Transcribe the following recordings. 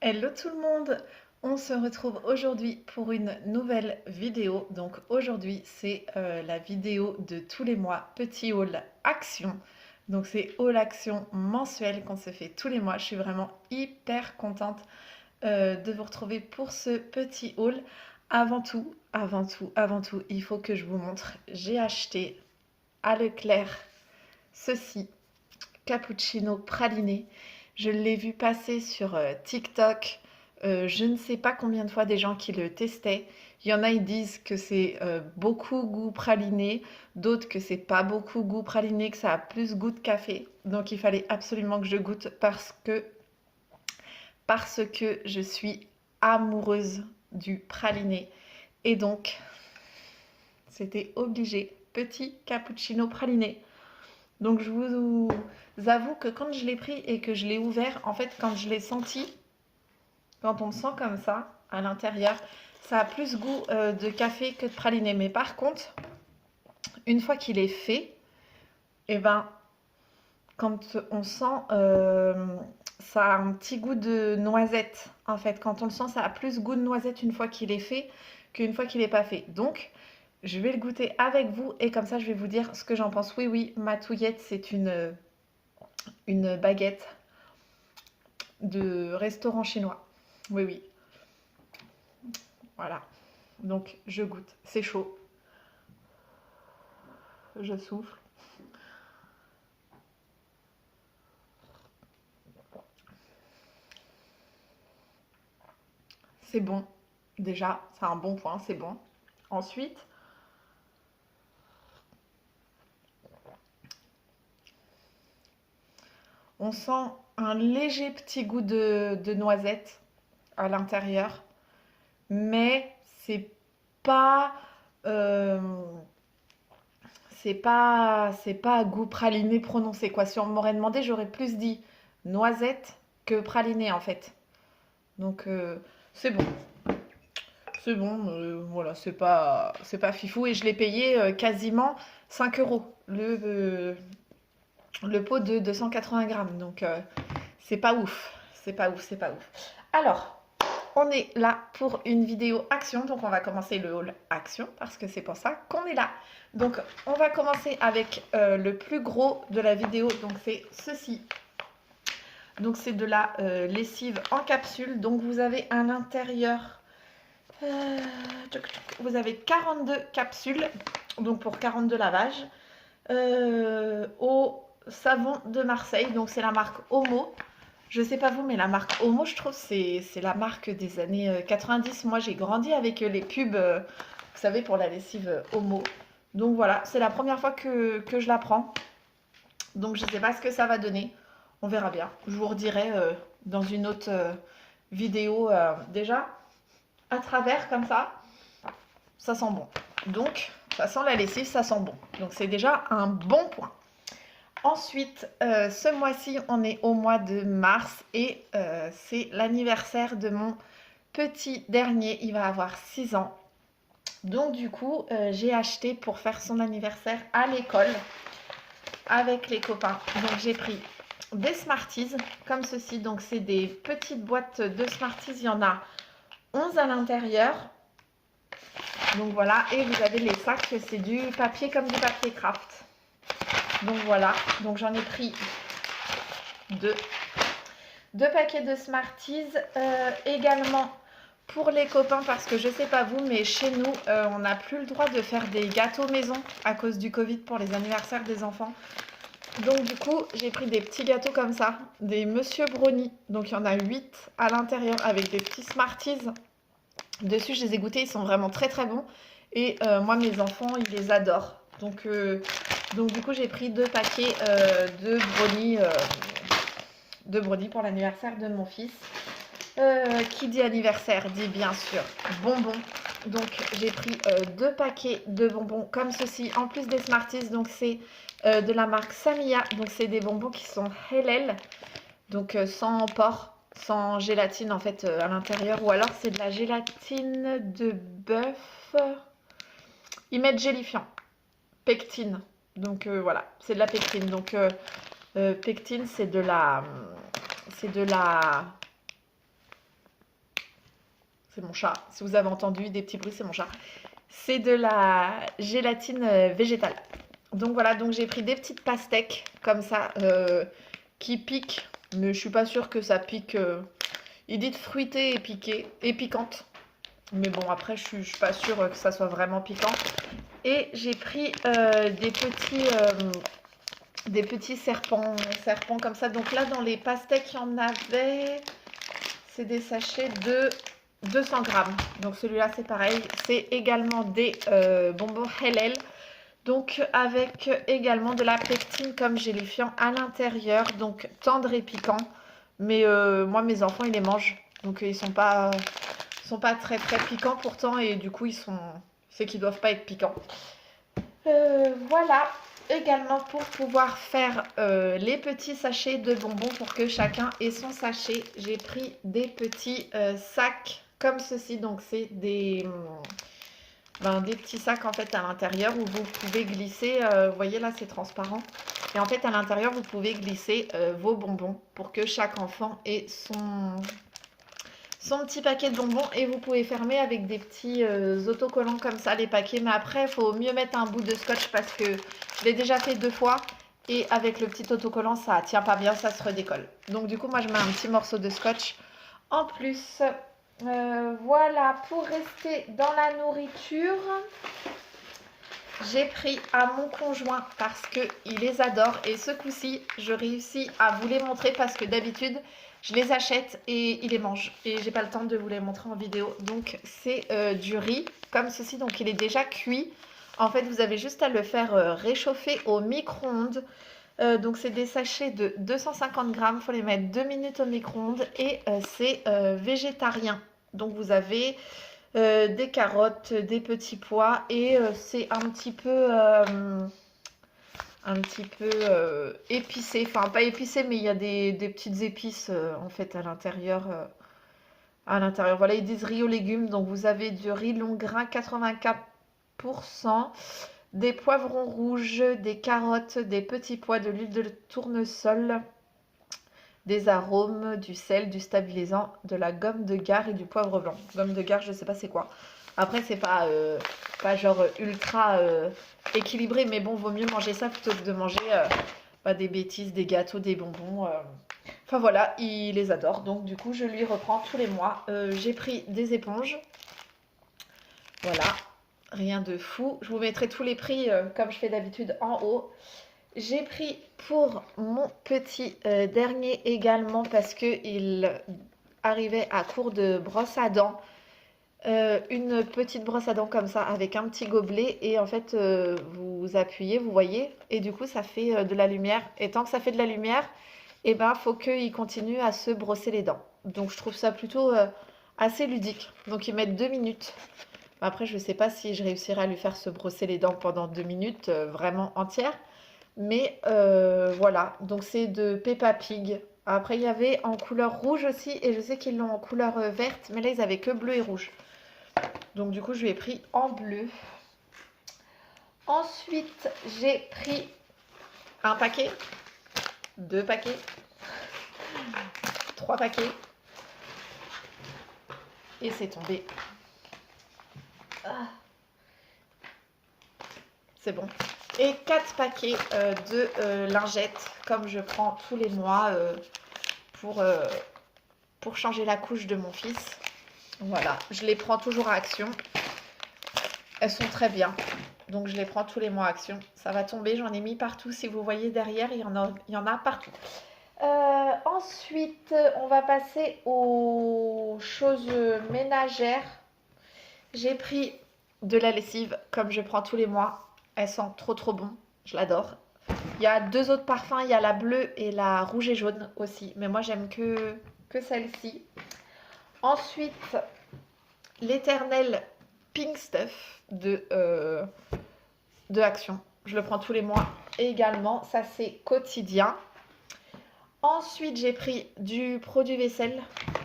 Hello tout le monde! On se retrouve aujourd'hui pour une nouvelle vidéo. Donc aujourd'hui c'est la vidéo de tous les mois, petit haul action. Donc c'est haul action mensuel qu'on se fait tous les mois. Je suis vraiment hyper contente de vous retrouver pour ce petit haul. Avant tout, il faut que je vous montre. J'ai acheté à Leclerc ceci, cappuccino praliné. Je l'ai vu passer sur TikTok. Je ne sais pas combien de fois des gens qui le testaient. Il y en a, ils disent que c'est beaucoup goût praliné, d'autres que c'est pas beaucoup goût praliné, que ça a plus goût de café. Donc il fallait absolument que je goûte parce que je suis amoureuse du praliné. Et donc, c'était obligé. Petit cappuccino praliné. Donc je vous avoue que quand je l'ai pris et que je l'ai ouvert, en fait quand je l'ai senti, quand on le sent comme ça à l'intérieur, ça a plus goût de café que de praliné. Mais par contre, une fois qu'il est fait, et ben quand on sent, ça a un petit goût de noisette. En fait, quand on le sent, ça a plus goût de noisette une fois qu'il est fait qu'une fois qu'il n'est pas fait. Donc je vais le goûter avec vous et comme ça je vais vous dire ce que j'en pense. Oui, oui, ma touillette, c'est une baguette de restaurant chinois. Oui, oui. Voilà. Donc, je goûte. C'est chaud. Je souffle. C'est bon. Déjà, c'est un bon point. C'est bon. Ensuite, on sent un léger petit goût de noisette à l'intérieur. Mais pas... euh, c'est pas à goût praliné prononcé, quoi. Si on m'aurait demandé, j'aurais plus dit noisette que praliné, en fait. Donc, c'est bon. C'est bon, voilà, c'est pas fifou. Et je l'ai payé quasiment 5 euros le pot de 280 grammes. Donc, c'est pas ouf. C'est pas ouf, c'est pas ouf. Alors, on est là pour une vidéo action. Donc, on va commencer le haul action parce que c'est pour ça qu'on est là. Donc, on va commencer avec le plus gros de la vidéo. Donc, c'est ceci. Donc, c'est de la lessive en capsule. Donc, vous avez à l'intérieur... vous avez 42 capsules, donc pour 42 lavages, au savon de Marseille. Donc c'est la marque Omo. Je sais pas vous, mais la marque Omo, je trouve c'est la marque des années 90. Moi j'ai grandi avec les pubs, vous savez, pour la lessive Omo. Donc voilà, c'est la première fois que je la prends. Donc je sais pas ce que ça va donner. On verra bien. Je vous redirai dans une autre vidéo. Déjà, à travers comme ça sent bon. Donc, ça sent la lessive, ça sent bon. Donc, c'est déjà un bon point. Ensuite, ce mois-ci, on est au mois de mars et c'est l'anniversaire de mon petit dernier. Il va avoir 6 ans. Donc, du coup, j'ai acheté pour faire son anniversaire à l'école avec les copains. Donc, j'ai pris des Smarties comme ceci. Donc, c'est des petites boîtes de Smarties. Il y en a 11 à l'intérieur. Donc voilà, et vous avez les sacs, c'est du papier comme du papier craft. Donc voilà, donc j'en ai pris deux paquets de Smarties. Également pour les copains, parce que je sais pas vous, mais chez nous, on n'a plus le droit de faire des gâteaux maison à cause du Covid pour les anniversaires des enfants. Donc du coup, j'ai pris des petits gâteaux comme ça, des Monsieur Brownie. Donc il y en a 8 à l'intérieur avec des petits Smarties. Dessus, je les ai goûtés, ils sont vraiment très très bons. Et moi, mes enfants, ils les adorent. Donc du coup, j'ai pris 2 paquets de brownies pour l'anniversaire de mon fils. Qui dit anniversaire dit bien sûr bonbons. Donc j'ai pris 2 paquets de bonbons comme ceci, en plus des Smarties. Donc c'est de la marque Samia. Donc c'est des bonbons qui sont halal, donc sans porc, sans gélatine en fait à l'intérieur, ou alors c'est de la gélatine de bœuf. Ils mettent gélifiant, pectine. Donc voilà, c'est de la pectine. Donc pectine, c'est de la C'est mon chat. Si vous avez entendu des petits bruits, c'est mon chat. C'est de la gélatine végétale. Donc voilà, donc j'ai pris des petites pastèques comme ça qui piquent. Mais je suis pas sûre que ça pique. Ils disent fruitée et piquée et piquante. Mais bon, après, je suis pas sûre que ça soit vraiment piquant. Et j'ai pris des petits serpents comme ça. Donc là, dans les pastèques, il y en avait. C'est des sachets de 200 grammes. Donc celui-là, c'est pareil. C'est également des bonbons Hellel. Donc avec également de la pectine comme gélifiant à l'intérieur. Donc tendre et piquant. Mais moi, mes enfants, ils les mangent. Donc ils sont pas très très piquants pourtant. Et du coup, c'est qu'ils doivent pas être piquants. Voilà, également pour pouvoir faire les petits sachets de bonbons pour que chacun ait son sachet, j'ai pris des petits sacs comme ceci. Donc c'est des petits sacs en fait à l'intérieur où vous pouvez glisser, vous voyez là c'est transparent. Et en fait à l'intérieur vous pouvez glisser vos bonbons pour que chaque enfant ait son petit paquet de bonbons et vous pouvez fermer avec des petits autocollants comme ça les paquets. Mais après, il faut mieux mettre un bout de scotch parce que je l'ai déjà fait 2 fois et avec le petit autocollant, ça tient pas bien, ça se redécolle. Donc du coup, moi, je mets un petit morceau de scotch en plus. Voilà, pour rester dans la nourriture, j'ai pris à mon conjoint parce qu'il les adore et ce coup-ci, je réussis à vous les montrer parce que d'habitude, je les achète et il les mange. Et j'ai pas le temps de vous les montrer en vidéo. Donc c'est du riz comme ceci. Donc il est déjà cuit. En fait, vous avez juste à le faire réchauffer au micro-ondes. Donc c'est des sachets de 250 grammes. Il faut les mettre 2 minutes au micro-ondes. Et c'est végétarien. Donc vous avez des carottes, des petits pois. Et c'est un petit peu épicé, enfin pas épicé mais il y a des petites épices en fait à l'intérieur. Voilà, ils disent riz aux légumes, donc vous avez du riz long grain 84%, des poivrons rouges, des carottes, des petits pois, de l'huile de tournesol, des arômes, du sel, du stabilisant, de la gomme de gare et du poivre blanc. Gomme de gare, je sais pas c'est quoi. Après, c'est pas genre ultra équilibré, mais bon, vaut mieux manger ça plutôt que de manger des bêtises, des gâteaux, des bonbons. Enfin voilà, il les adore. Donc du coup, je lui reprends tous les mois. J'ai pris des éponges. Voilà, rien de fou. Je vous mettrai tous les prix comme je fais d'habitude en haut. J'ai pris pour mon petit dernier également parce qu'il arrivait à court de brosse à dents. Une petite brosse à dents comme ça avec un petit gobelet et en fait vous appuyez, vous voyez, et du coup ça fait de la lumière. Et tant que ça fait de la lumière, et ben faut qu'il continue à se brosser les dents. Donc je trouve ça plutôt assez ludique. Donc ils mettent 2 minutes. Après je sais pas si je réussirai à lui faire se brosser les dents pendant 2 minutes vraiment entières. Mais voilà, donc c'est de Peppa Pig. Après il y avait en couleur rouge aussi et je sais qu'ils l'ont en couleur verte, mais là ils avaient que bleu et rouge. Donc du coup, je lui ai pris en bleu. Ensuite, j'ai pris un paquet, 2 paquets, 3 paquets. Et c'est tombé. Ah. C'est bon. Et 4 paquets de lingettes, comme je prends tous les mois pour changer la couche de mon fils. Voilà, je les prends toujours à Action. Elles sont très bien. Donc je les prends tous les mois à Action. Ça va tomber, j'en ai mis partout. Si vous voyez derrière, il y en a partout. Ensuite, on va passer aux choses ménagères. J'ai pris de la lessive, comme je prends tous les mois. Elle sent trop trop bon. Je l'adore. Il y a 2 autres parfums. Il y a la bleue et la rouge et jaune aussi. Mais moi, j'aime que celle-ci. Ensuite, l'éternel Pink Stuff de Action. Je le prends tous les mois également. Ça, c'est quotidien. Ensuite, j'ai pris du produit vaisselle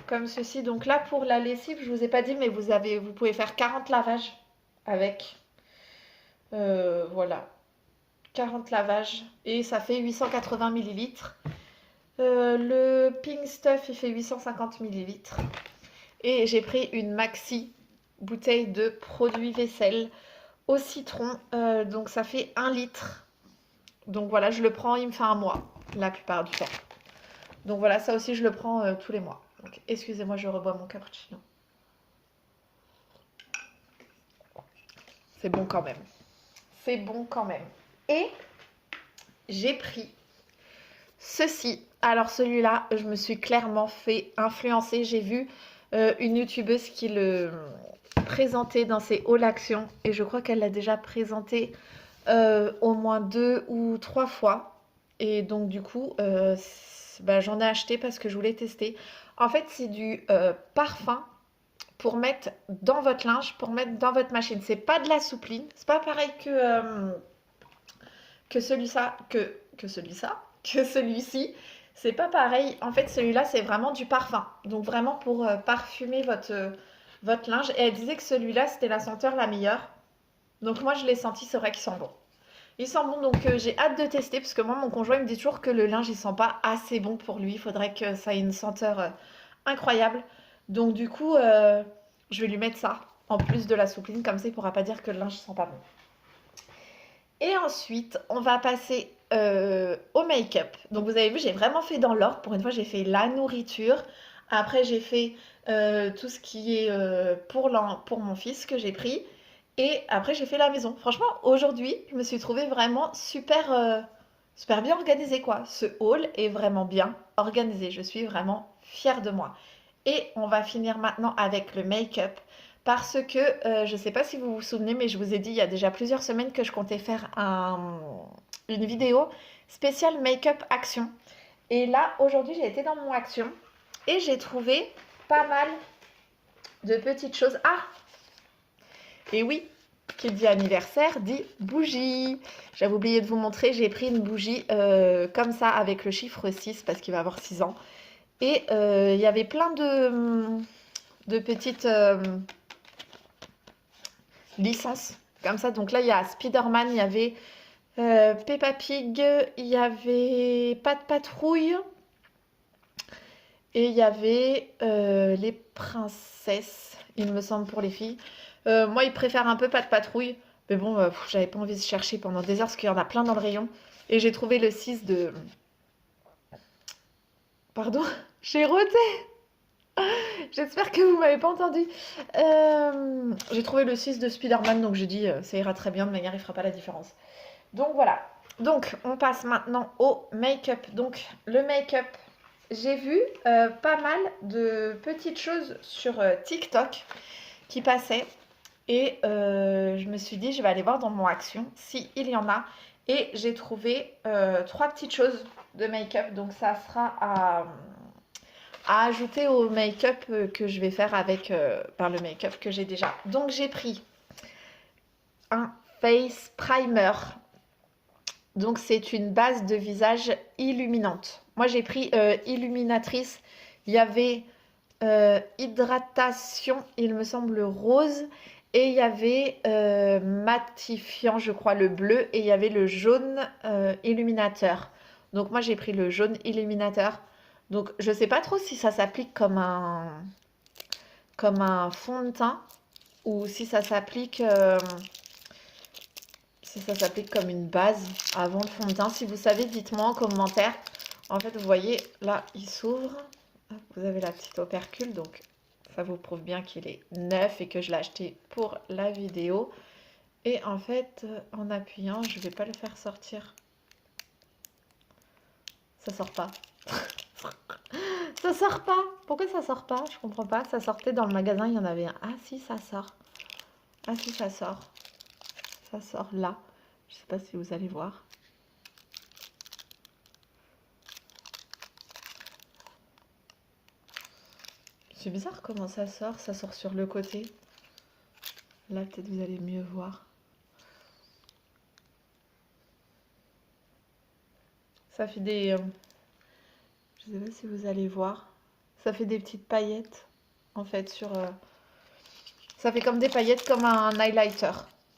comme ceci. Donc là, pour la lessive, je ne vous ai pas dit, mais vous pouvez faire 40 lavages avec. Voilà. 40 lavages. Et ça fait 880 ml. Le Pink Stuff, il fait 850 ml. Et j'ai pris une maxi bouteille de produit vaisselle au citron. Donc ça fait 1 litre. Donc voilà, je le prends, il me fait un mois la plupart du temps. Donc voilà, ça aussi je le prends tous les mois. Excusez-moi, je rebois mon cappuccino. C'est bon quand même. C'est bon quand même. Et j'ai pris ceci. Alors celui-là, je me suis clairement fait influencer. J'ai vu une youtubeuse qui le présentait dans ses hauls actions. Et je crois qu'elle l'a déjà présenté au moins 2 ou 3 fois. Et donc du coup, j'en ai acheté parce que je voulais tester. En fait, c'est du parfum pour mettre dans votre linge, pour mettre dans votre machine. C'est pas de la soupline. C'est pas pareil que celui-ci. C'est pas pareil. En fait, celui-là, c'est vraiment du parfum. Donc vraiment pour parfumer votre linge. Et elle disait que celui-là, c'était la senteur la meilleure. Donc moi, je l'ai senti. C'est vrai qu'il sent bon. Il sent bon, donc j'ai hâte de tester. Parce que moi, mon conjoint, il me dit toujours que le linge, il sent pas assez bon pour lui. Il faudrait que ça ait une senteur incroyable. Donc du coup, je vais lui mettre ça. En plus de la soupline. Comme ça, il pourra pas dire que le linge sent pas bon. Et ensuite, on va passer au make-up. Donc vous avez vu, j'ai vraiment fait dans l'ordre. Pour une fois, j'ai fait la nourriture. Après, j'ai fait tout ce qui est pour mon fils que j'ai pris. Et après, j'ai fait la maison. Franchement, aujourd'hui, je me suis trouvée vraiment super bien organisée, quoi. Ce haul est vraiment bien organisé. Je suis vraiment fière de moi. Et on va finir maintenant avec le make-up. Parce que je ne sais pas si vous vous souvenez, mais je vous ai dit il y a déjà plusieurs semaines que je comptais faire une vidéo spéciale make-up action. Et là, aujourd'hui, j'ai été dans mon action et j'ai trouvé pas mal de petites choses. Ah! Et oui, qui dit anniversaire dit bougie. J'avais oublié de vous montrer, j'ai pris une bougie comme ça avec le chiffre 6 parce qu'il va avoir 6 ans. Et il y avait plein de petites licences comme ça. Donc là, il y a Spider-Man, il y avait Peppa Pig, il y avait Pat Patrouille et il y avait les princesses, il me semble, pour les filles. Moi, ils préfèrent un peu Pat Patrouille, mais bon, j'avais pas envie de chercher pendant des heures parce qu'il y en a plein dans le rayon. Et j'ai trouvé le 6 de... Pardon, j'ai roté. J'espère que vous m'avez pas entendu. J'ai trouvé le 6 de Spider-Man, donc j'ai dit ça ira très bien, de manière il fera pas la différence. Donc voilà. Donc on passe maintenant au make-up. Donc le make-up, j'ai vu pas mal de petites choses sur TikTok qui passaient. Et je me suis dit, je vais aller voir dans mon action s'il y en a. Et j'ai trouvé 3 petites choses de make-up. Donc ça sera à ajouter au make-up que je vais faire avec le make-up que j'ai déjà. Donc j'ai pris un face primer. Donc c'est une base de visage illuminante. Moi j'ai pris illuminatrice. Il y avait hydratation, il me semble rose. Et il y avait matifiant, je crois, le bleu. Et il y avait le jaune illuminateur. Donc moi j'ai pris le jaune illuminateur. Donc je sais pas trop si ça s'applique comme un fond de teint ou si ça s'applique comme une base avant le fond de teint. Si vous savez, dites-moi en commentaire. En fait, vous voyez, là, il s'ouvre. Vous avez la petite opercule, donc ça vous prouve bien qu'il est neuf et que je l'ai acheté pour la vidéo. Et en fait, en appuyant, je vais pas le faire sortir. Ça sort pas. Ça sort pas. Pourquoi ça sort pas? Je comprends pas. Ça sortait dans le magasin, il y en avait un. Ah si, ça sort. Ah si, ça sort. Ça sort là. Je sais pas si vous allez voir. C'est bizarre comment ça sort. Ça sort sur le côté. Là, peut-être vous allez mieux voir. Ça fait des... je sais pas si vous allez voir. Ça fait des petites paillettes, en fait, sur... ça fait comme des paillettes, comme un highlighter.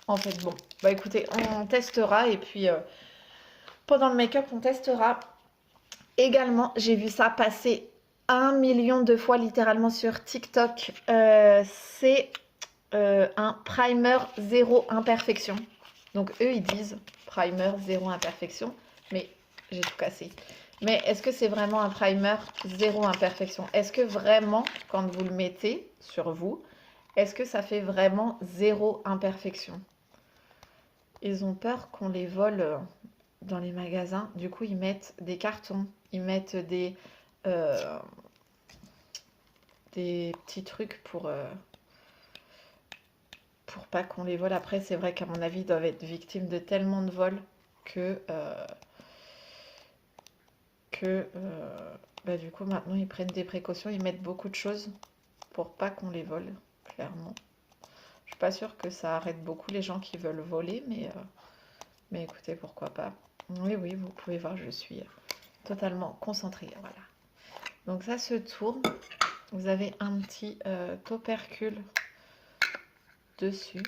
En fait, bon. Bah écoutez, on testera. Et puis, pendant le make-up, on testera. Également, j'ai vu ça passer 1 million de fois littéralement sur TikTok. C'est un primer zéro imperfection. Donc eux ils disent primer zéro imperfection, mais j'ai tout cassé. Mais est-ce que c'est vraiment un primer zéro imperfection? Est-ce que vraiment, quand vous le mettez sur vous, est-ce que ça fait vraiment zéro imperfection? Ils ont peur qu'on les vole dans les magasins. Du coup, ils mettent des cartons, ils mettent des petits trucs pour pas qu'on les vole. Après, c'est vrai qu'à mon avis, ils doivent être victimes de tellement de vols que bah, du coup, maintenant, ils prennent des précautions, ils mettent beaucoup de choses pour pas qu'on les vole, clairement. Je suis pas sûre que ça arrête beaucoup les gens qui veulent voler, mais écoutez, pourquoi pas. Oui, oui, vous pouvez voir, je suis totalement concentrée. Voilà. Donc ça se tourne. Vous avez un petit opercule dessus.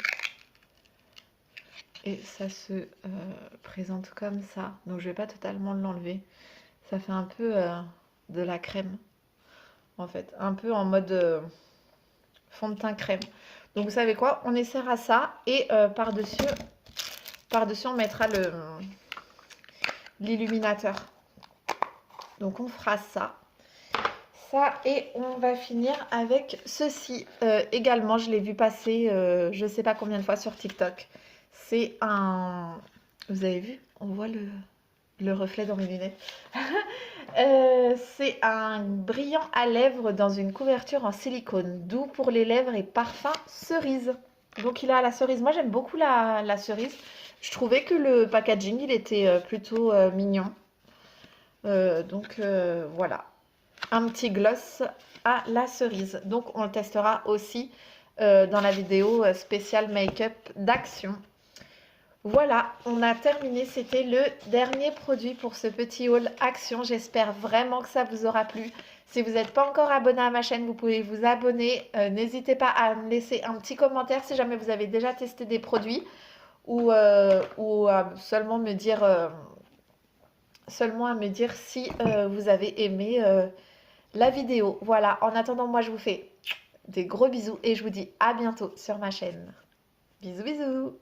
Et ça se présente comme ça. Donc je vais pas totalement l'enlever. Ça fait un peu de la crème. En fait, un peu en mode fond de teint crème. Donc vous savez quoi? On essaiera ça. Et par-dessus, on mettra l'illuminateur. Donc on fera ça. Et on va finir avec ceci. Également, je l'ai vu passer je ne sais pas combien de fois sur TikTok. C'est un... Vous avez vu? On voit le reflet dans mes lunettes. C'est un brillant à lèvres dans une couverture en silicone. Doux pour les lèvres et parfum cerise. Donc il a la cerise. Moi j'aime beaucoup la cerise. Je trouvais que le packaging il était plutôt mignon. Donc voilà. Un petit gloss à la cerise. Donc on le testera aussi dans la vidéo spéciale make-up d'action. Voilà, on a terminé. C'était le dernier produit pour ce petit haul action. J'espère vraiment que ça vous aura plu. Si vous n'êtes pas encore abonné à ma chaîne, vous pouvez vous abonner. N'hésitez pas à me laisser un petit commentaire si jamais vous avez déjà testé des produits ou à seulement me dire si vous avez aimé la vidéo. Voilà, en attendant, moi je vous fais des gros bisous et je vous dis à bientôt sur ma chaîne. Bisous bisous.